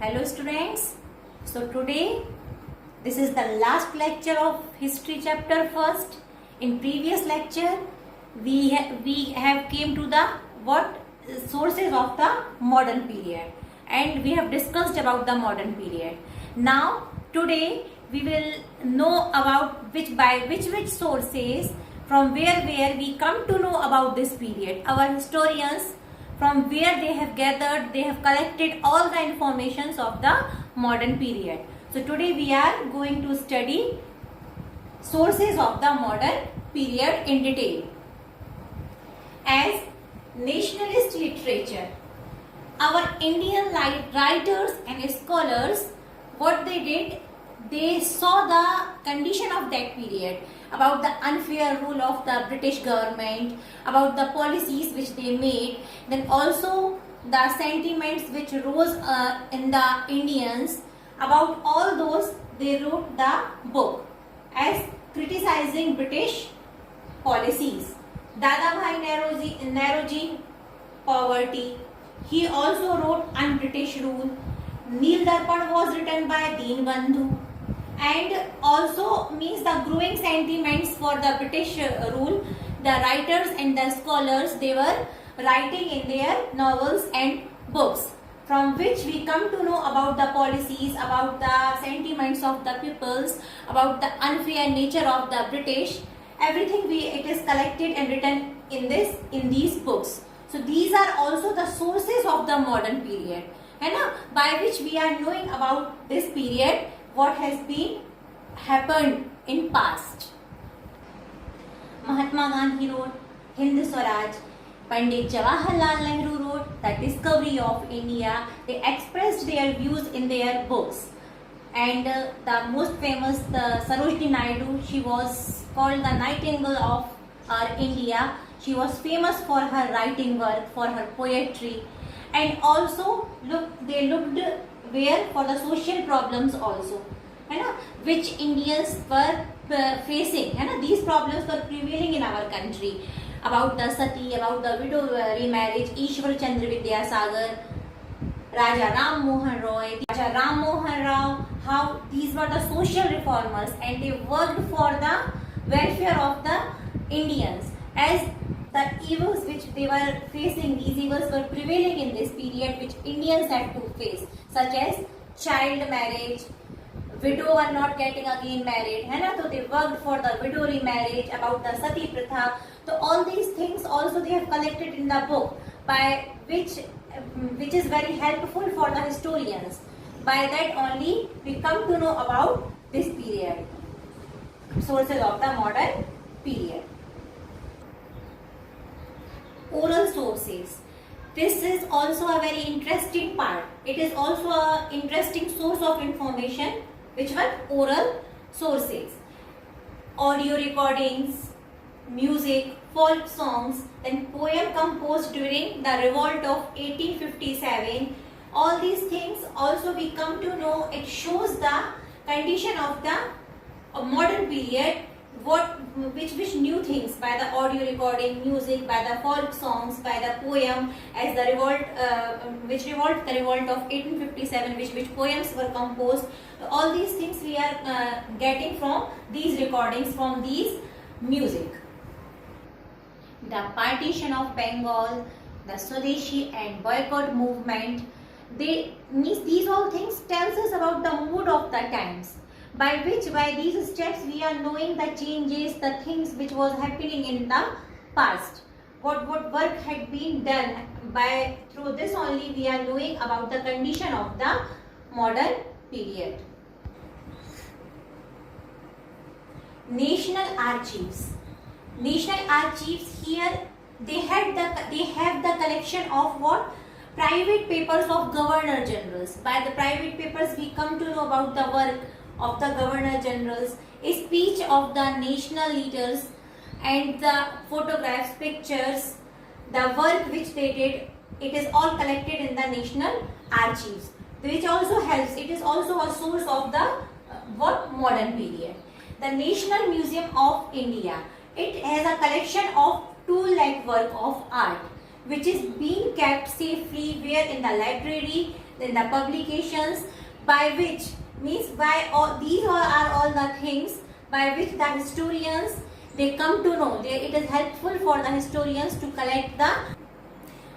Hello students. So today this is the last lecture of history chapter first. In previous lecture we have came to the what sources of the modern period and we have discussed about the modern period. Now today we will know about which sources from where we come to know about this period. Our historians from where they have gathered, they have collected all the informations of the modern period. So today we are going to study sources of the modern period in detail. As nationalist literature, our Indian writers and scholars, what they did, they saw the condition of that period, about the unfair rule of the British government, about the policies which they made, then also the sentiments which rose in the Indians. About all those they wrote the book as criticizing British policies. Dadabhai Naoroji, poverty. He also wrote Un-British Rule. Neel Darpan was written by Deen Bandhu. And also means the growing sentiments for the British rule. The writers and the scholars, they were writing in their novels and books, from which we come to know about the policies, about the sentiments of the peoples, about the unfair nature of the British. Everything it is collected and written in these books. So these are also the sources of the modern period, by which we are knowing about this period, what has been happened in past. Mahatma Gandhi wrote Hind Swaraj. Pandit Jawaharlal Nehru wrote The Discovery of India. They expressed their views in their books. And the most famous, the Sarojini Naidu, she was called the Nightingale of our India. She was famous for her writing work, for her poetry. And also they looked where for the social problems also, which Indians were facing. These problems were prevailing in our country. About the sati, about the widow remarriage, Ishwar Chandra Vidyasagar, Raja Ram Mohan Rao, how these were the social reformers and they worked for the welfare of the Indians. As the evils which they were facing, these evils were prevailing in this period, which Indians had to face, such as child marriage, widow were not getting again married, so they worked for the widow remarriage, about the sati pratha. So all these things also they have collected in the book, by which is very helpful for the historians. By that only we come to know about this period, sources of the modern period. Oral sources. This is also a very interesting part. It is also an interesting source of information. Which were oral sources. Audio recordings, music, folk songs, then poem composed during the revolt of 1857. All these things also we come to know, it shows the condition of the modern period, which new things, by the audio recording, music, by the folk songs, by the poem, as the revolt, the revolt of 1857, which poems were composed. All these things we are getting from these recordings, from these music. The partition of Bengal, the Swadeshi and boycott movement, these all things tells us about the mood of the times. By these steps we are knowing the changes, the things which was happening in the past, what work had been done. Through this only we are knowing about the condition of the modern period. National Archives. National Archives, here they have the collection of what? Private papers of Governor Generals. By the private papers we come to know about the work of the Governor Generals, a speech of the national leaders, and the photographs, pictures, the work which they did. It is all collected in the National Archives, which also helps. It is also a source of the modern period. The National Museum of India, it has a collection of 2 lakh work of art, which is being kept safely where in the library then the publications, by which means by all these are all the things by which the historians they come to know. It is helpful for the historians to collect the,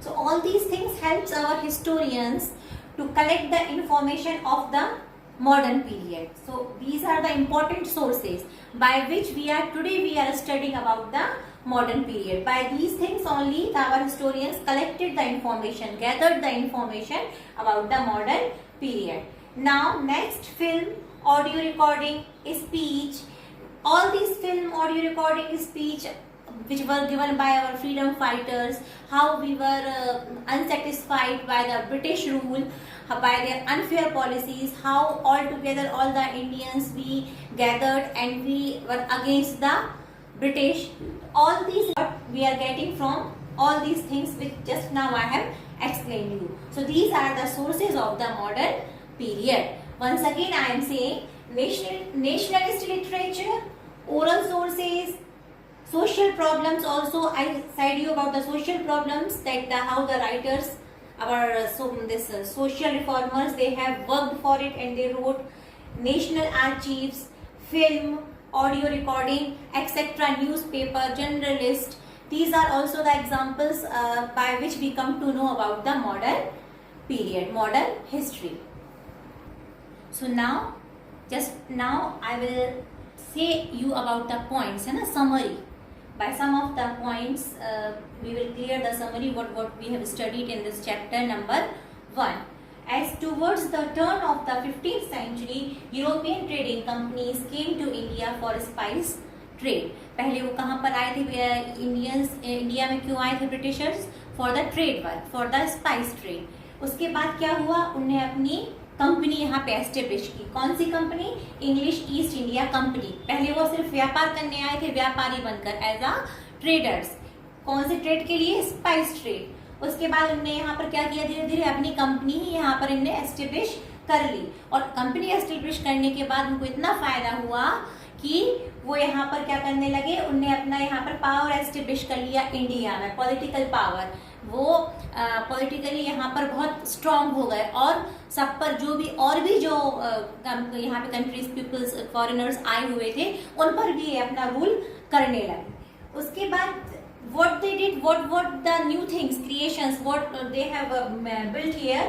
so all these things helps our historians to collect the information of the modern period. So these are the important sources by which we are studying about the modern period. By these things only our historians collected the information, gathered the information about the modern period. Now next, film, audio recording, speech. All these film, audio recording, speech which were given by our freedom fighters, how we were unsatisfied by the British rule, by their unfair policies, how altogether all the Indians we gathered and we were against the British. All these what we are getting from all these things which just now I have explained you. So these are the sources of the modern period. Once again I am saying nationalist literature, oral sources, social problems. Also I said you about the social problems, that how the writers, our social reformers, they have worked for it and they wrote. National archives, film, audio recording, etc., newspaper, generalist. These are also the examples by which we come to know about the modern period, modern history. So now, just now I will say you about the points and a summary. By some of the points, we will clear the summary what we have studied in this chapter number 1. As towards the turn of the 15th century, European trading companies came to India for spice trade. पहले वो कहाँ पर आए थे India में क्यों आए थे Britishers? For the trade work, for the spice trade. उसके बाद क्या हुआ, उन्हें अपनी कंपनी यहाँ पे एस्टेब्लिश की. कौन सी company? English East India company. पहले वो सिर्फ व्यापार करने आए थे, व्यापारी बनकर, एज अ ट्रेडर्स. कौन से ट्रेड के लिए? Spice trade. उसके बाद उन्होंने यहाँ पर क्या किया, धीरे धीरे अपनी कंपनी ही यहाँ पर इन्हें एस्टेब्लिश कर ली. और कंपनी एस्टेब्लिश करने के बाद उनको इतना फायदा हुआ कि वो यहाँ पर क्या करने लगे, उनने अपना यहाँ पर पावर एस्टेब्लिश कर लिया इंडिया में, पॉलिटिकल पावर. वो पॉलिटिकली यहाँ पर बहुत स्ट्रांग हो गए और सब पर जो भी और भी जो यहाँ पे कंट्रीज, पीपल्स, फॉरेनर्स आए हुए थे उन पर भी अपना रूल करने लगे. उसके बाद what they did, what the new things, creations, what they have built here,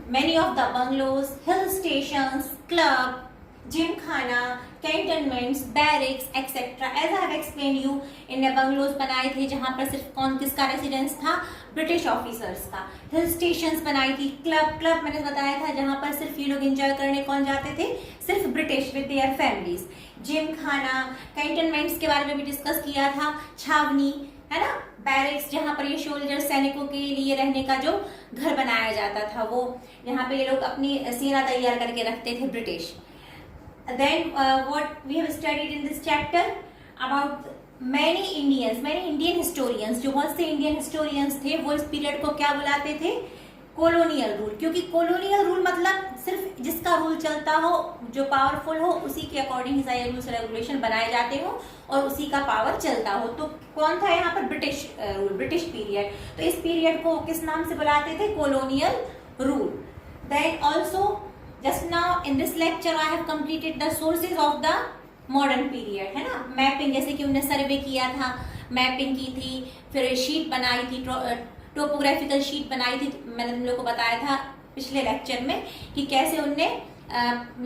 many of the bungalows, hill stations, club, gymkhana, cantonments, barracks, etc. As I have explained you, इनने bungalows बनाए थे जहाँ पर सिर्फ किसका रेसिडेंस था? British officers का. Hill stations बनाई थी. क्लब मैंने बताया था जहाँ पर सिर्फ ये लोग एंजॉय करने कौन जाते थे? सिर्फ British with their families. Gym खाना, कैंटनमेंट्स के बारे में भी डिस्कस किया था. छावनी है ना, बैरिक्स, जहाँ पर ये सोल्जर, सैनिकों के लिए रहने का जो घर बनाया जाता था, वो यहाँ पे ये लोग अपनी सेना तैयार करके रखते थे British. Then what we have studied in this chapter about many Indian historians. जो बहुत से इंडियन हिस्टोरियंस थे वो इस पीरियड को क्या बुलाते थे? Colonial rule. क्योंकि कॉलोनियल रूल मतलब सिर्फ जिसका रूल चलता हो, जो पावरफुल हो, उसी के अकॉर्डिंग सारे रूल्स रेगुलेशन बनाए जाते हो और उसी का पावर चलता हो. तो कौन था यहाँ पर? British rule, British period. तो इस पीरियड को किस नाम से बुलाते थे? Colonial rule. Then also just now in this lecture I have completed the sources of the modern period, है ना. मैपिंग, जैसे कि उन्होंने सर्वे किया था, मैपिंग की थी, फिर शीट बनाई थी, टोपोग्राफिकल शीट बनाई थी. मैंने तुम लोग को बताया था पिछले लेक्चर में कि कैसे उनने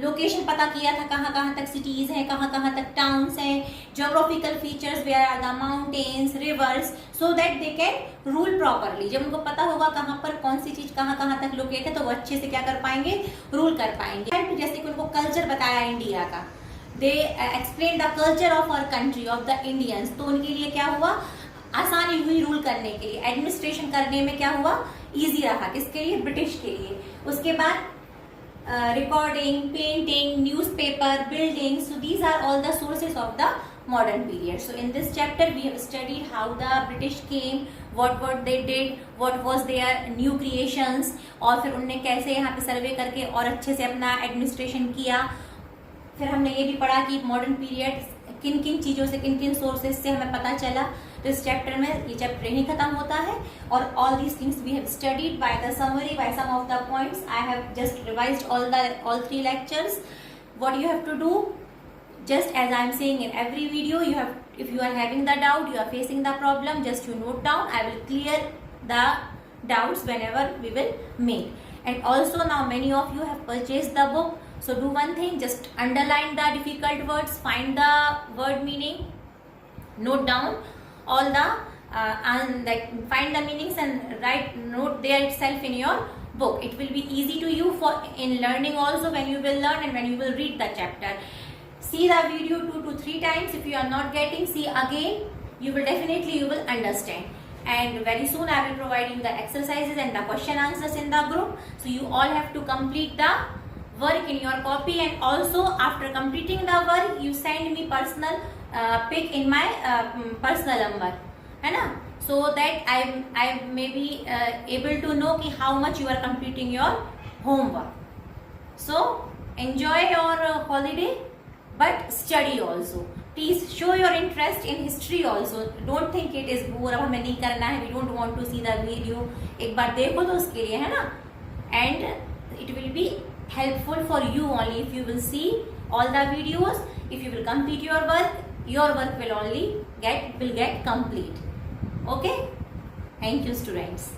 लोकेशन पता किया था, कहाँ कहाँ तक सिटीज हैं, कहाँ कहाँ तक टाउन्स हैं, geographical features, where are the mountains, rivers, so that they can rule properly. जब उनको पता होगा कहाँ पर कौन सी चीज कहाँ कहाँ तक लोकेट है तो वो अच्छे से क्या कर पाएंगे? रूल कर पाएंगे. जैसे कि उनको कल्चर बताया इंडिया का, they explain the culture of our country, of the Indians. तो उनके लिए क्या हुआ? आसानी हुई रूल करने के लिए, एडमिनिस्ट्रेशन करने में क्या हुआ? ईजी रहा. किसके लिए? ब्रिटिश के लिए. उसके बाद recording, painting, newspaper, building. So these are all the sources of the modern period. So in this chapter we have studied how the British came, what they did, what was their new creations, और फिर उनने कैसे यहाँ पे सर्वे करके और अच्छे से अपना एडमिनिस्ट्रेशन किया. फिर हमने ये भी पढ़ा कि मॉडर्न पीरियड किन किन चीज़ों से, किन किन सोर्सेज से हमें पता चला। तो इस चैप्टर में ये चैप्टर यहीं खत्म होता है। और all these things we have studied by the summary, by some of the points. I have just revised all 3 lectures. What you have to do, just as I am saying in every video, you have, if you are having the doubt, you are facing the problem, just you note down. I will clear the doubts whenever we will meet. And also now many of you have purchased the book, so do one thing, just underline the difficult words, find the word meaning, note down all the and like find the meanings and write, note there itself in your book. It will be easy to you for in learning also, when you will learn and when you will read the chapter. See the video 2 to 3 times. If you are not getting, see again, you will definitely, you will understand. And very soon I will provide you the exercises and the question answers in the group. So you all have to complete the work in your copy, and also after completing the work you send me personal pic in my personal number, है ना, so that I may be able to know कि how much you are completing your homework. So enjoy your holiday, but study also. Please show your interest in history also. Don't think it is bore, अब हमें नहीं करना है, we don't want to see the video. एक बार देखो तो उसके लिए, है ना, and it will be helpful for you only if you will see all the videos. If you will complete your work will only get complete. Okay, thank you students.